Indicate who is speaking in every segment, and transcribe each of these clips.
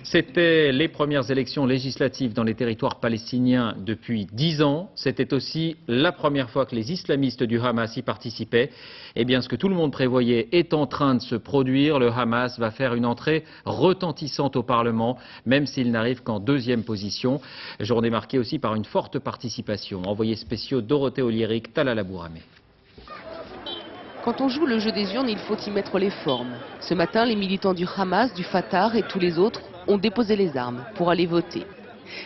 Speaker 1: C'était les premières élections législatives dans les territoires palestiniens depuis 10 ans. C'était aussi la première fois que les islamistes du Hamas y participaient. Eh bien, ce que tout le monde prévoyait est en train de se produire. Le Hamas va faire une entrée retentissante au Parlement, même s'il n'arrive qu'en deuxième position. Journée marquée aussi par une forte participation. Envoyés spéciaux Dorothée Oliéric, Talal Abouramé.
Speaker 2: Quand on joue le jeu des urnes, il faut y mettre les formes. Ce matin, les militants du Hamas, du Fatah et tous les autres ont déposé les armes pour aller voter.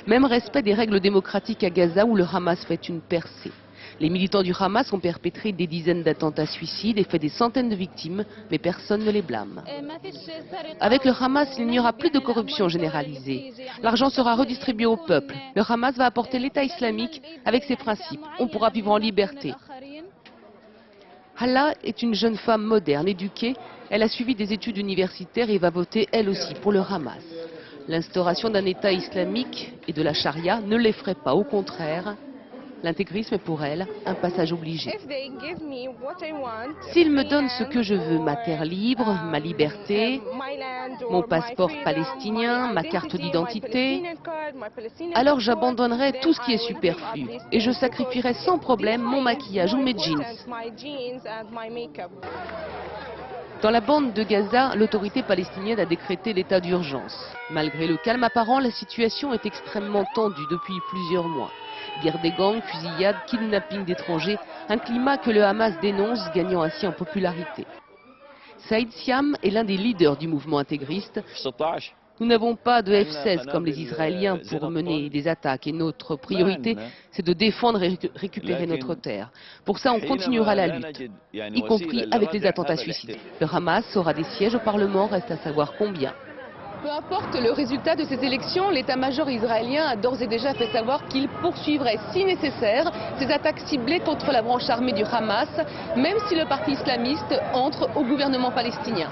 Speaker 2: Même respect des règles démocratiques à Gaza où le Hamas fait une percée. Les militants du Hamas ont perpétré des dizaines d'attentats suicides et fait des centaines de victimes, mais personne ne les blâme. Avec le Hamas, il n'y aura plus de corruption généralisée. L'argent sera redistribué au peuple. Le Hamas va apporter l'État islamique avec ses principes. On pourra vivre en liberté. Hala est une jeune femme moderne, éduquée. Elle a suivi des études universitaires et va voter elle aussi pour le Hamas. L'instauration d'un État islamique et de la charia ne l'effraie pas, au contraire. L'intégrisme est pour elle un passage obligé. S'ils me donnent ce que je veux, ma terre libre, ma liberté, mon passeport palestinien, ma carte d'identité, alors j'abandonnerai tout ce qui est superflu et je sacrifierai sans problème mon maquillage ou mes jeans. Dans la bande de Gaza, l'autorité palestinienne a décrété l'état d'urgence. Malgré le calme apparent, la situation est extrêmement tendue depuis plusieurs mois. Guerre des gangs, fusillades, kidnapping d'étrangers, un climat que le Hamas dénonce, gagnant ainsi en popularité. Saïd Siam est l'un des leaders du mouvement intégriste. Nous n'avons pas de F-16 comme les Israéliens pour mener des attaques et notre priorité, c'est de défendre et récupérer notre terre. Pour ça, on continuera la lutte, y compris avec les attentats suicidaires. Le Hamas aura des sièges au Parlement, reste à savoir combien. Peu importe le résultat de ces élections, l'état-major israélien a d'ores et déjà fait savoir qu'il poursuivrait, si nécessaire, ces attaques ciblées contre la branche armée du Hamas, même si le parti islamiste entre au gouvernement palestinien.